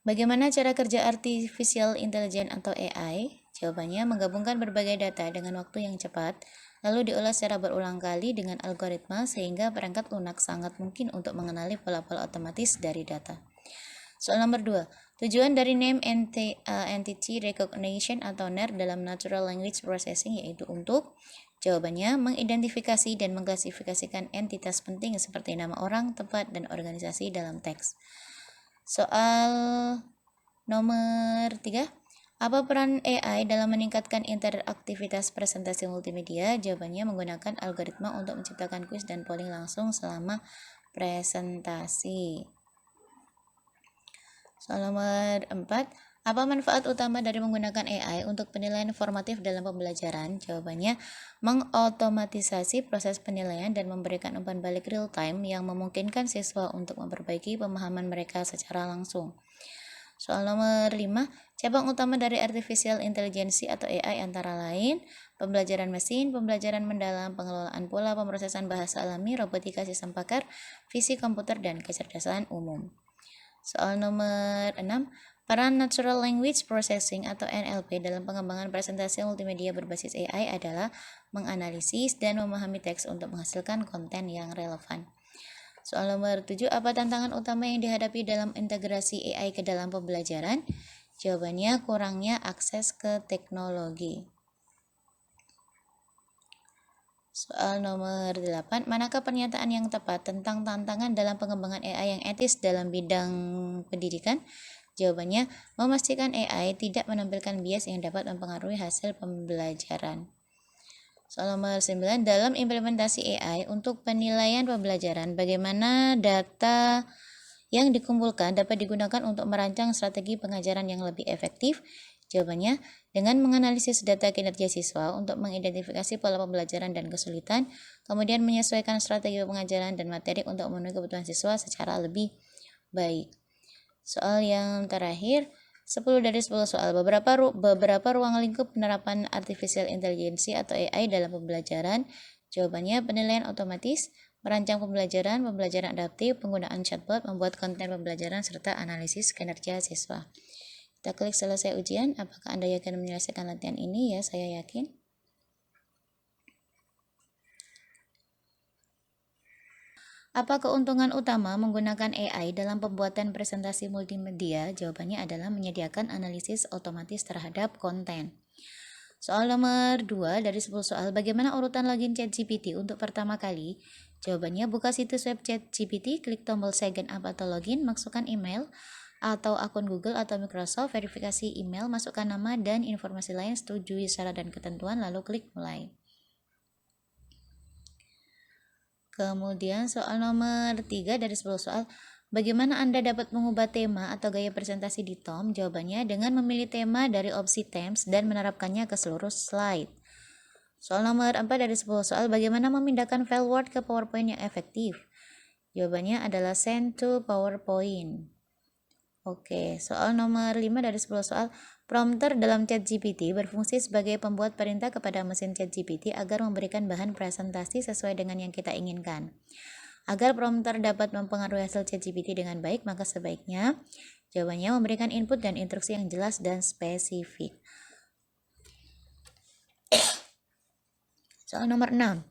Bagaimana cara kerja Artificial Intelligence atau AI? Jawabannya menggabungkan berbagai data dengan waktu yang cepat, lalu diolah secara berulang kali dengan algoritma sehingga perangkat lunak sangat mungkin untuk mengenali pola-pola otomatis dari data. Soal nomor 2. Tujuan dari Name Entity Recognition atau NER dalam Natural Language Processing yaitu untuk jawabannya mengidentifikasi dan mengklasifikasikan entitas penting seperti nama orang, tempat, dan organisasi dalam teks. Soal nomor 3. Apa peran AI dalam meningkatkan interaktivitas presentasi multimedia? Jawabannya menggunakan algoritma untuk menciptakan kuis dan polling langsung selama presentasi. Soal nomor 4. Apa manfaat utama dari menggunakan AI untuk penilaian formatif dalam pembelajaran? Jawabannya, mengotomatisasi proses penilaian dan memberikan umpan balik real time yang memungkinkan siswa untuk memperbaiki pemahaman mereka secara langsung. Soal nomor 5, cabang utama dari Artificial Intelligence atau AI antara lain pembelajaran mesin, pembelajaran mendalam, pengelolaan pola, pemrosesan bahasa alami, robotika sistem pakar, fisik komputer, dan kecerdasan umum. Soal nomor 6, peran Natural Language Processing atau NLP dalam pengembangan presentasi multimedia berbasis AI adalah menganalisis dan memahami teks untuk menghasilkan konten yang relevan. Soal nomor 7, apa tantangan utama yang dihadapi dalam integrasi AI ke dalam pembelajaran? Jawabannya, kurangnya akses ke teknologi. Soal nomor 8, manakah pernyataan yang tepat tentang tantangan dalam pengembangan AI yang etis dalam bidang pendidikan? Jawabannya, memastikan AI tidak menampilkan bias yang dapat mempengaruhi hasil pembelajaran. Soal nomor 9, dalam implementasi AI untuk penilaian pembelajaran, bagaimana data yang dikumpulkan dapat digunakan untuk merancang strategi pengajaran yang lebih efektif? Jawabannya, dengan menganalisis data kinerja siswa untuk mengidentifikasi pola pembelajaran dan kesulitan, kemudian menyesuaikan strategi pengajaran dan materi untuk memenuhi kebutuhan siswa secara lebih baik. Soal yang terakhir, 10 dari 10 soal. Beberapa ruang lingkup penerapan Artificial Intelligence atau AI dalam pembelajaran. Jawabannya penilaian otomatis, merancang pembelajaran, pembelajaran adaptif, penggunaan chatbot, membuat konten pembelajaran, serta analisis kinerja siswa. Kita klik selesai ujian. Apakah Anda yakin menyelesaikan latihan ini? Ya, saya yakin. Apa keuntungan utama menggunakan AI dalam pembuatan presentasi multimedia? Jawabannya adalah menyediakan analisis otomatis terhadap konten. Soal nomor 2 dari 10 soal, bagaimana urutan login ChatGPT untuk pertama kali? Jawabannya, buka situs web ChatGPT, klik tombol sign up atau login, masukkan email atau akun Google atau Microsoft, verifikasi email, masukkan nama dan informasi lain, setujui syarat dan ketentuan, lalu klik mulai. Kemudian soal nomor 3 dari 10 soal, bagaimana Anda dapat mengubah tema atau gaya presentasi di Tom? Jawabannya dengan memilih tema dari opsi themes dan menerapkannya ke seluruh slide. Soal nomor 4 dari 10 soal, bagaimana memindahkan file Word ke PowerPoint yang efektif? Jawabannya adalah send to PowerPoint. Oke, soal nomor 5 dari 10 soal, prompter dalam ChatGPT berfungsi sebagai pembuat perintah kepada mesin ChatGPT agar memberikan bahan presentasi sesuai dengan yang kita inginkan. Agar prompter dapat mempengaruhi hasil ChatGPT dengan baik, maka sebaiknya jawabannya memberikan input dan instruksi yang jelas dan spesifik. Soal nomor 6.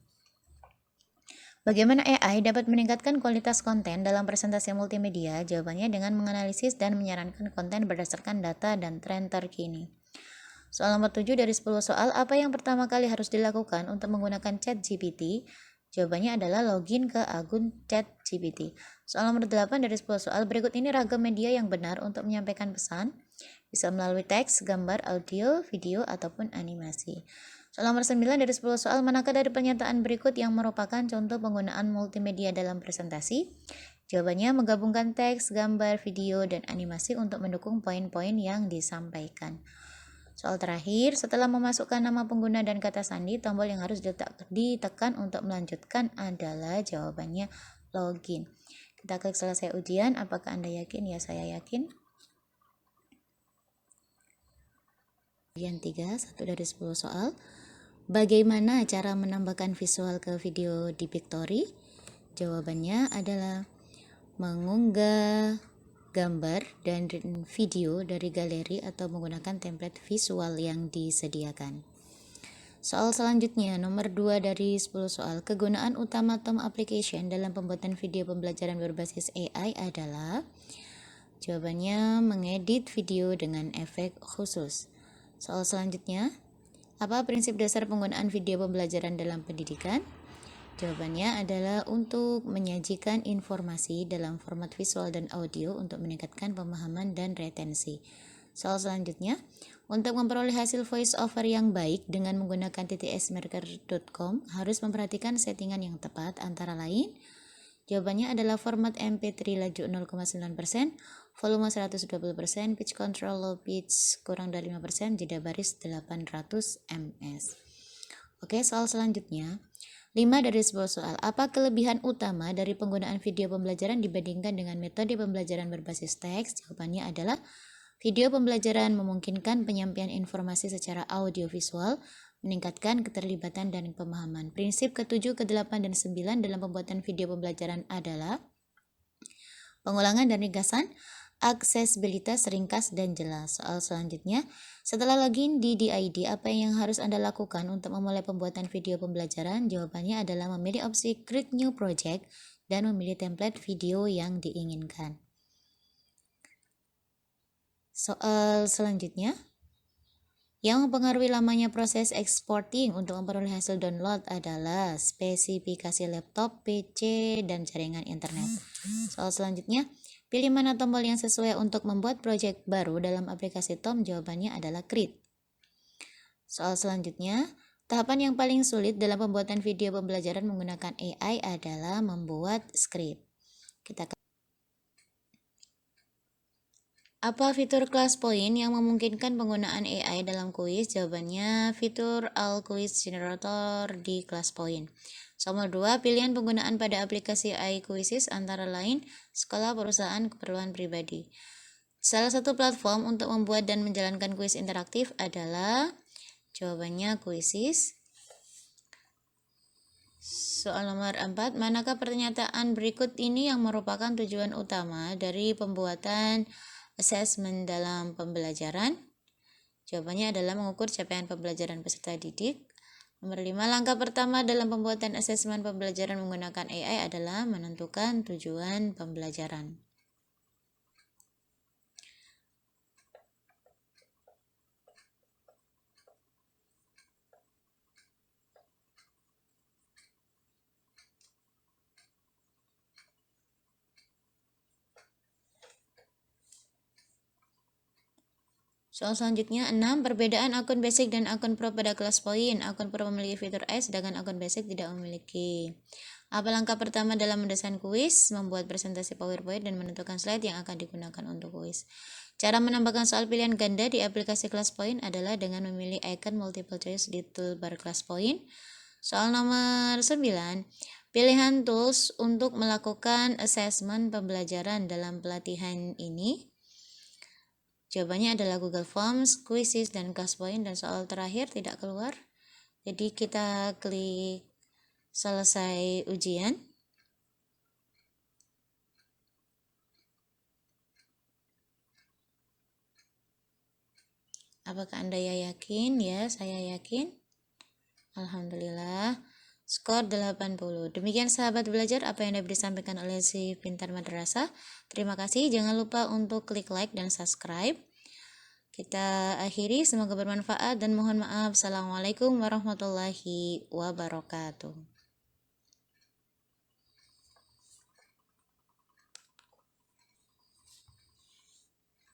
Bagaimana AI dapat meningkatkan kualitas konten dalam presentasi multimedia? Jawabannya dengan menganalisis dan menyarankan konten berdasarkan data dan tren terkini. Soal nomor 7 dari 10 soal, apa yang pertama kali harus dilakukan untuk menggunakan ChatGPT? Jawabannya adalah login ke akun ChatGPT. Soal nomor 8 dari 10 soal, berikut ini ragam media yang benar untuk menyampaikan pesan. Bisa melalui teks, gambar, audio, video, ataupun animasi. Soal nomor 9 dari 10 soal, manakah dari pernyataan berikut yang merupakan contoh penggunaan multimedia dalam presentasi? Jawabannya menggabungkan teks, gambar, video, dan animasi untuk mendukung poin-poin yang disampaikan. Soal terakhir, setelah memasukkan nama pengguna dan kata sandi, tombol yang harus ditekan untuk melanjutkan adalah jawabannya login. Kita klik selesai ujian. Apakah Anda yakin? Ya, saya yakin. Ujian 3, 1 dari 10 soal. Bagaimana cara menambahkan visual ke video di Pictory? Jawabannya adalah mengunggah gambar dan video dari galeri atau menggunakan template visual yang disediakan. Soal selanjutnya, nomor 2 dari 10 soal. Kegunaan utama Tom Application dalam pembuatan video pembelajaran berbasis AI adalah? Jawabannya, mengedit video dengan efek khusus. Soal selanjutnya, apa prinsip dasar penggunaan video pembelajaran dalam pendidikan? Jawabannya adalah untuk menyajikan informasi dalam format visual dan audio untuk meningkatkan pemahaman dan retensi. Soal selanjutnya, untuk memperoleh hasil voice over yang baik dengan menggunakan ttsmarker.com harus memperhatikan settingan yang tepat antara lain. Jawabannya adalah format MP3 laju 0,9%, volume 120%, pitch control low pitch kurang dari 5%, jeda baris 800 ms. Oke, soal selanjutnya. 5 dari 10 soal. Apa kelebihan utama dari penggunaan video pembelajaran dibandingkan dengan metode pembelajaran berbasis teks? Jawabannya adalah video pembelajaran memungkinkan penyampaian informasi secara audiovisual, meningkatkan keterlibatan dan pemahaman. Prinsip ke-7, ke-8, dan 9 dalam pembuatan video pembelajaran adalah pengulangan dan ringkasan, aksesibilitas, ringkas, dan jelas. Soal selanjutnya, setelah login di DID, apa yang harus Anda lakukan untuk memulai pembuatan video pembelajaran? Jawabannya adalah memilih opsi Create New Project dan memilih template video yang diinginkan. Soal selanjutnya, yang mempengaruhi lamanya proses exporting untuk memperoleh hasil download adalah spesifikasi laptop, PC, dan jaringan internet. Soal selanjutnya, pilih mana tombol yang sesuai untuk membuat proyek baru dalam aplikasi Tom. Jawabannya adalah Create. Soal selanjutnya, tahapan yang paling sulit dalam pembuatan video pembelajaran menggunakan AI adalah membuat skrip. Apa fitur class point yang memungkinkan penggunaan AI dalam kuis? Jawabannya fitur All Quiz Generator di class point. Nomor 2, pilihan penggunaan pada aplikasi AI Quizzes antara lain sekolah, perusahaan, keperluan pribadi. Salah satu platform untuk membuat dan menjalankan kuis interaktif adalah, jawabannya Quizzes. Soal nomor 4, manakah pernyataan berikut ini yang merupakan tujuan utama dari pembuatan asesmen dalam pembelajaran? Jawabannya adalah mengukur capaian pembelajaran peserta didik. Nomor 5, langkah pertama dalam pembuatan asesmen pembelajaran menggunakan AI adalah menentukan tujuan pembelajaran. Soal selanjutnya, 6. Perbedaan akun basic dan akun pro pada kelas poin. Akun pro memiliki fitur AI, sedangkan akun basic tidak memiliki. Apa langkah pertama dalam mendesain kuis? Membuat presentasi PowerPoint dan menentukan slide yang akan digunakan untuk kuis. Cara menambahkan soal pilihan ganda di aplikasi kelas poin adalah dengan memilih icon multiple choice di toolbar kelas poin. Soal nomor 9. Pilihan tools untuk melakukan asesmen pembelajaran dalam pelatihan ini. Jawabannya adalah Google Forms, Quizzes, dan Classpoint. Dan soal terakhir tidak keluar. Jadi kita klik selesai ujian. Apakah Anda yakin? Ya, saya yakin. Alhamdulillah. Skor 80. Demikian sahabat belajar apa yang dapat disampaikan oleh si Pintar Madrasah. Terima kasih. Jangan lupa untuk klik like dan subscribe. Kita akhiri, semoga bermanfaat dan mohon maaf. Assalamualaikum warahmatullahi wabarakatuh.